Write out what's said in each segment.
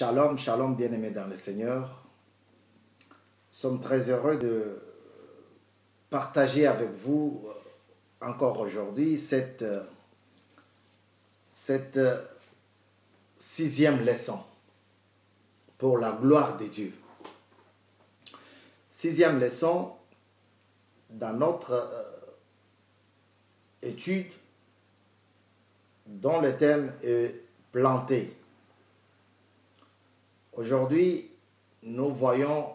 Shalom, shalom, bien-aimés dans le Seigneur. Nous sommes très heureux de partager avec vous encore aujourd'hui cette sixième leçon pour la gloire de Dieu. Sixième leçon dans notre étude dont le thème est planter. Aujourd'hui, nous voyons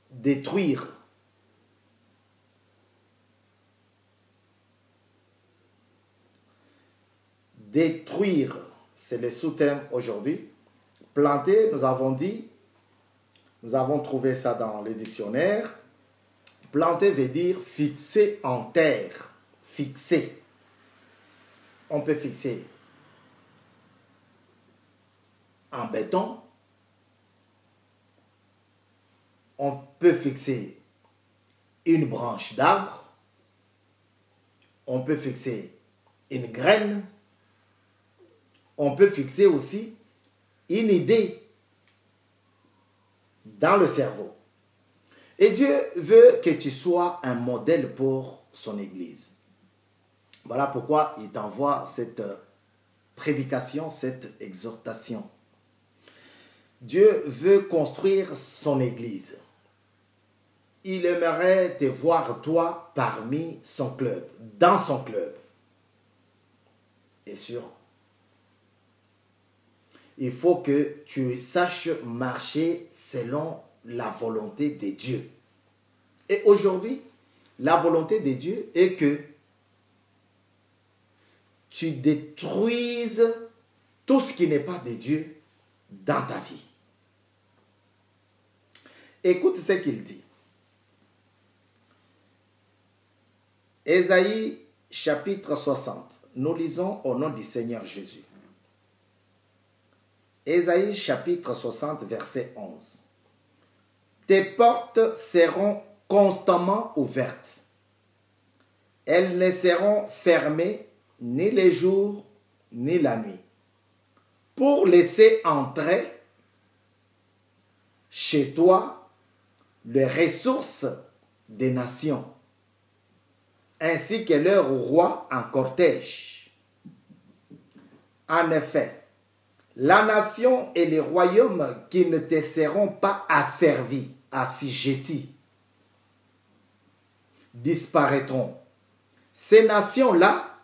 détruire. Détruire, c'est le sous-thème aujourd'hui. Planter, nous avons dit, nous avons trouvé ça dans les dictionnaires. Planter veut dire fixer en terre. Fixer. On peut fixer en béton. On peut fixer une branche d'arbre. On peut fixer une graine. On peut fixer aussi une idée dans le cerveau. Et Dieu veut que tu sois un modèle pour son Église. Voilà pourquoi il t'envoie cette prédication, cette exhortation. Dieu veut construire son Église. Il aimerait te voir, toi, parmi son club, dans son club. Et il faut que tu saches marcher selon la volonté de Dieu. Et aujourd'hui, la volonté de Dieu est que tu détruises tout ce qui n'est pas de Dieu dans ta vie. Écoute ce qu'il dit. Ésaïe chapitre 60. Nous lisons au nom du Seigneur Jésus. Ésaïe chapitre 60 verset 11. Tes portes seront constamment ouvertes. Elles ne seront fermées ni les jours ni la nuit, pour laisser entrer chez toi les ressources des nations, ainsi que leurs rois en cortège. En effet, la nation et les royaumes qui ne te seront pas asservis, assujettis, disparaîtront. Ces nations-là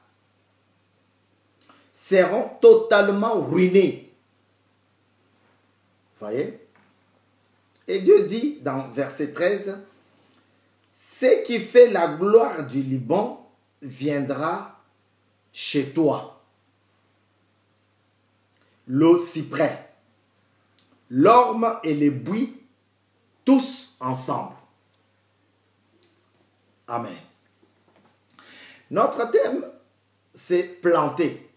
seront totalement ruinées. Voyez? Et Dieu dit dans verset 13, ce qui fait la gloire du Liban viendra chez toi. Le cyprès, l'orme et les buis, tous ensemble. Amen. Notre thème, c'est planter.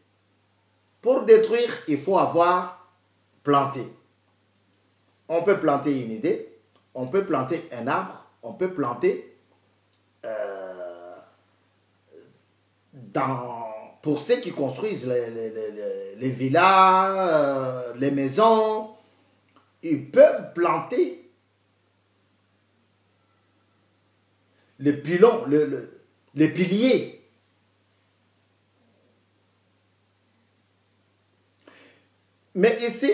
Pour détruire, il faut avoir planté. On peut planter une idée, on peut planter un arbre, on peut planter pour ceux qui construisent les villas, les maisons, ils peuvent planter les pylônes, les piliers. Mais ici,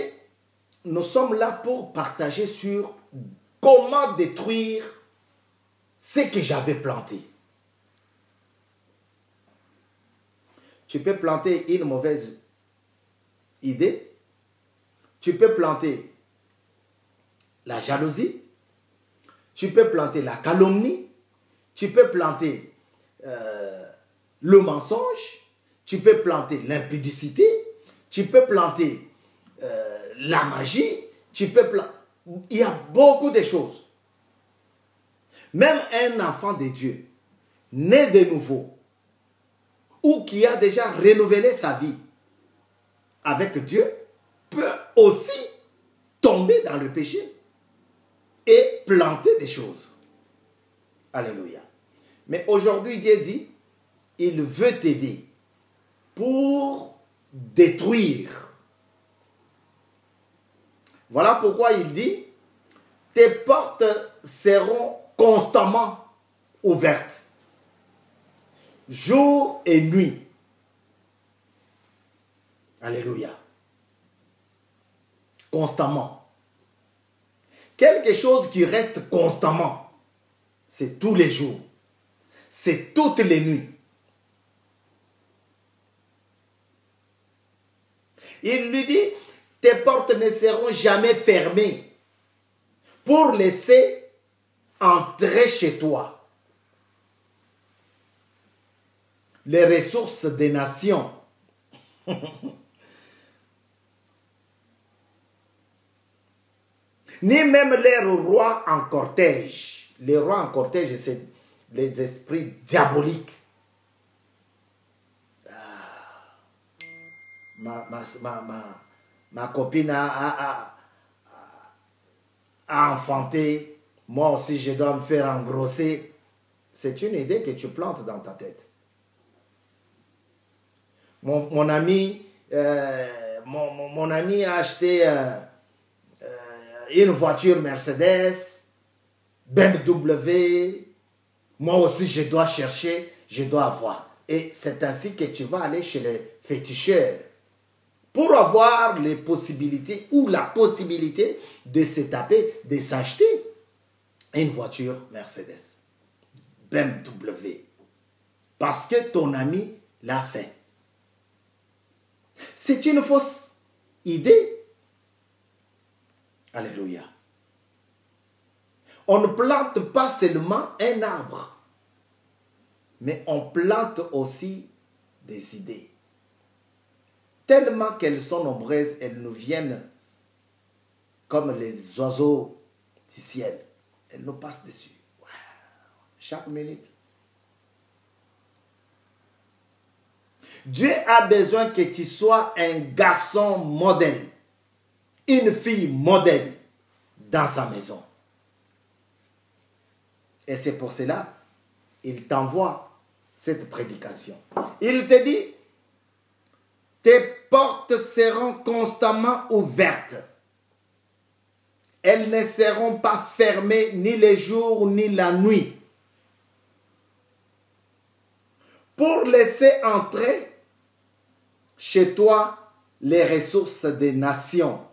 nous sommes là pour partager sur comment détruire ce que j'avais planté. Tu peux planter une mauvaise idée. Tu peux planter la jalousie. Tu peux planter la calomnie. Tu peux planter le mensonge. Tu peux planter l'impudicité. Tu peux planter la magie. Tu peux planter... Il y a beaucoup de choses. Même un enfant de Dieu, né de nouveau, ou qui a déjà renouvelé sa vie avec Dieu, peut aussi tomber dans le péché et planter des choses. Alléluia. Mais aujourd'hui, Dieu dit, il veut t'aider pour détruire Voilà pourquoi il dit, tes portes seront constamment ouvertes, jour et nuit. Alléluia. Constamment. Quelque chose qui reste constamment, c'est tous les jours, c'est toutes les nuits. Il lui dit, tes portes ne seront jamais fermées pour laisser entrer chez toi les ressources des nations. Ni même les rois en cortège. Les rois en cortège, c'est les esprits diaboliques. Ma copine a enfanté. Moi aussi, je dois me faire engrosser. C'est une idée que tu plantes dans ta tête. Mon ami a acheté une voiture Mercedes, BMW. Moi aussi, je dois chercher, je dois avoir. Et c'est ainsi que tu vas aller chez les féticheurs pour avoir les possibilités ou la possibilité de se taper, de s'acheter une voiture Mercedes, BMW. Parce que ton ami l'a fait. C'est une fausse idée. Alléluia. On ne plante pas seulement un arbre, mais on plante aussi des idées. Tellement qu'elles sont nombreuses, elles nous viennent comme les oiseaux du ciel. Elles nous passent dessus. Wow. Chaque minute. Dieu a besoin que tu sois un garçon modèle, une fille modèle dans sa maison. Et c'est pour cela qu'il t'envoie cette prédication. Il te dit, tes portes seront constamment ouvertes. Elles ne seront pas fermées ni le jour ni la nuit. Pour laisser entrer chez toi les ressources des nations,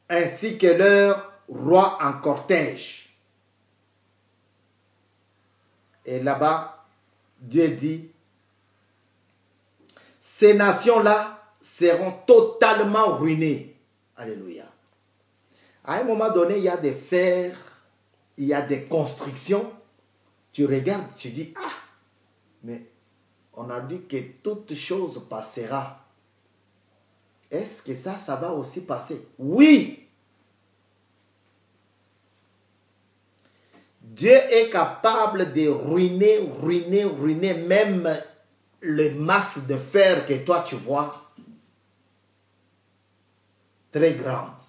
ainsi que leurs rois en cortège. Et là-bas, Dieu dit, ces nations-là seront totalement ruinées. Alléluia. À un moment donné, il y a des fers, il y a des constructions. Tu regardes, tu dis, ah, mais on a dit que toute chose passera. Est-ce que ça va aussi passer? Oui. Dieu est capable de ruiner même les masses de fer que toi tu vois très grandes.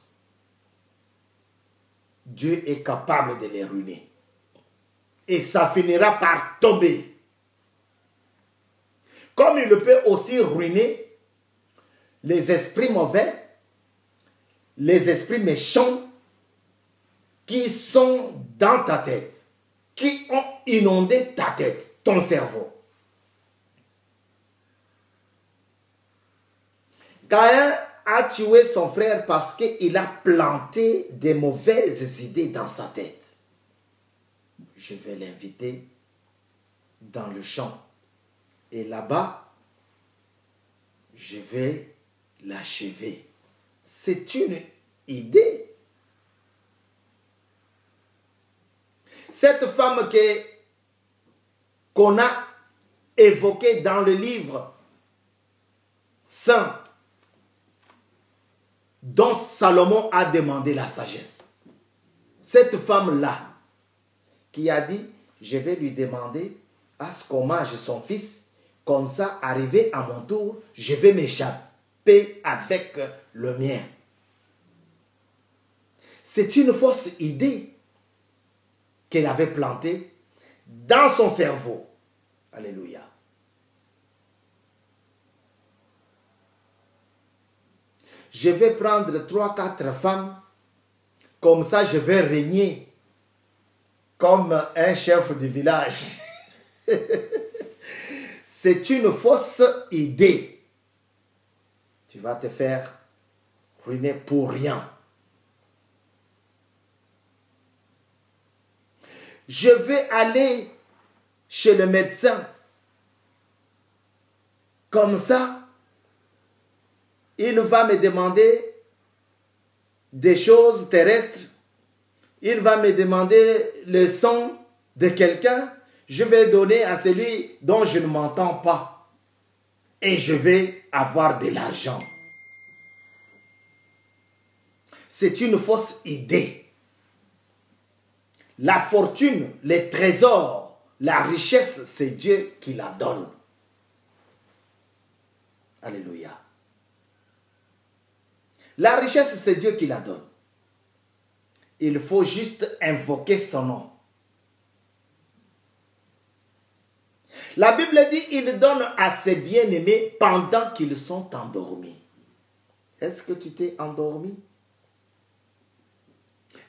Dieu est capable de les ruiner. Et ça finira par tomber. Comme il peut aussi ruiner les esprits mauvais, les esprits méchants qui sont dans ta tête, qui ont inondé ta tête, ton cerveau. Caïn a tué son frère parce qu'il a planté des mauvaises idées dans sa tête. Je vais l'inviter dans le champ. Et là-bas, je vais l'achever. C'est une idée. Cette femme qu'on a évoquée dans le livre saint, dont Salomon a demandé la sagesse. Cette femme-là, qui a dit, je vais lui demander à ce qu'on mange son fils, comme ça, arrivé à mon tour, je vais m'échapper avec le mien. C'est une fausse idée qu'elle avait plantée dans son cerveau. Alléluia. je vais prendre 3, 4 femmes, comme ça je vais régner comme un chef du village. C'est une fausse idée. Tu vas te faire ruiner pour rien. Je vais aller chez le médecin. Comme ça, il va me demander des choses terrestres. Il va me demander le sang de quelqu'un. Je vais donner à celui dont je ne m'entends pas. Et je vais avoir de l'argent. C'est une fausse idée. La fortune, les trésors, la richesse, c'est Dieu qui la donne. Alléluia. La richesse, c'est Dieu qui la donne. Il faut juste invoquer son nom. La Bible dit, il donne à ses bien-aimés pendant qu'ils sont endormis. Est-ce que tu t'es endormi?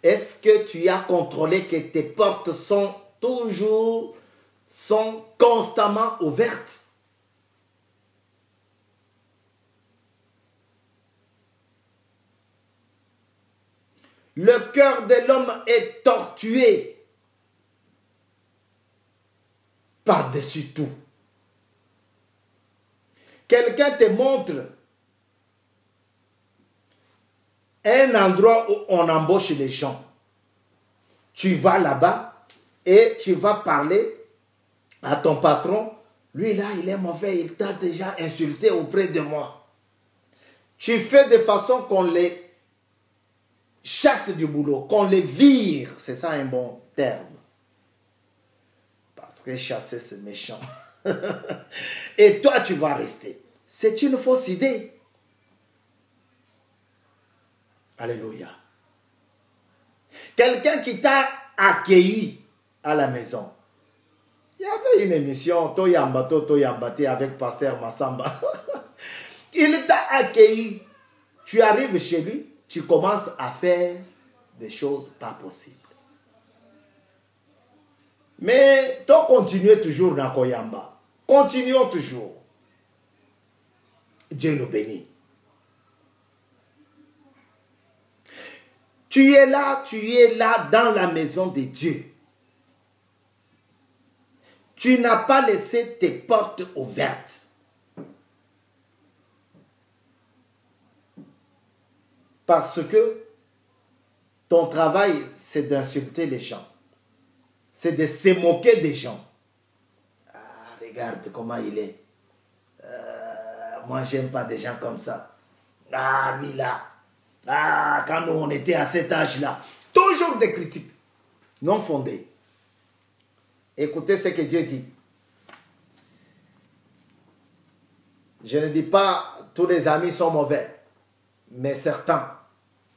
Est-ce que tu as contrôlé que tes portes sont constamment ouvertes? Le cœur de l'homme est tortué par-dessus tout. Quelqu'un te montre un endroit où on embauche les gens. Tu vas là-bas et tu vas parler à ton patron. Lui là, il est mauvais, il t'a déjà insulté auprès de moi. Tu fais de façon qu'on les chasse du boulot, qu'on les vire. C'est ça un bon terme. Parce que chasser, c'est méchant. Et toi, tu vas rester. C'est une fausse idée. Alléluia. Quelqu'un qui t'a accueilli à la maison. Il y avait une émission, Toyambato, Toyambate, avec Pasteur Massamba. Il t'a accueilli. Tu arrives chez lui, tu commences à faire des choses pas possibles. Mais toi, continuez toujours dans Koyamba. Continuons toujours. Dieu nous bénit. Tu es là dans la maison de Dieu. Tu n'as pas laissé tes portes ouvertes. Parce que ton travail, c'est d'insulter les gens. C'est de se moquer des gens. Ah, regarde comment il est. Moi, j'aime pas des gens comme ça. Ah, lui là. Ah, quand nous, on était à cet âge-là. Toujours des critiques non fondées. Écoutez ce que Dieu dit. Je ne dis pas tous les amis sont mauvais. Mais certains,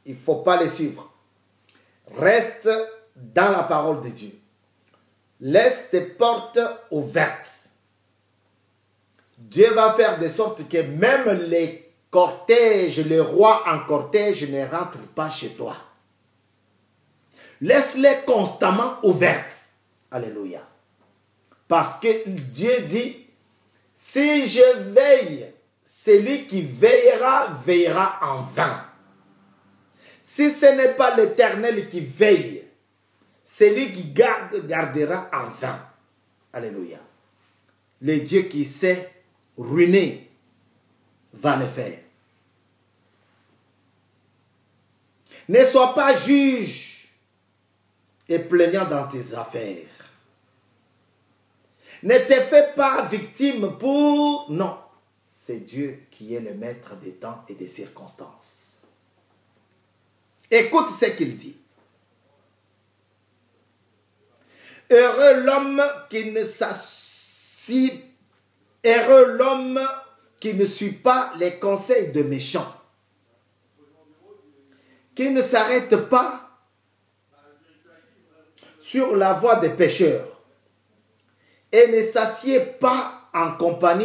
il ne faut pas les suivre. Reste dans la parole de Dieu. Laisse tes portes ouvertes. Dieu va faire de sorte que même les cortèges, les rois en cortège ne rentrent pas chez toi. Laisse-les constamment ouvertes. Alléluia. Parce que Dieu dit, si je veille, celui qui veillera, veillera en vain. Si ce n'est pas l'Éternel qui veille, celui qui garde, gardera en vain. Alléluia. Le Dieu qui sait ruiner va le faire. Ne sois pas juge et plaignant dans tes affaires. Ne te fais pas victime pour... Non. C'est Dieu qui est le maître des temps et des circonstances. Écoute ce qu'il dit. Heureux l'homme qui ne s'assit, heureux l'homme qui ne suit pas les conseils de méchants, qui ne s'arrête pas sur la voie des pécheurs et ne s'assied pas en compagnie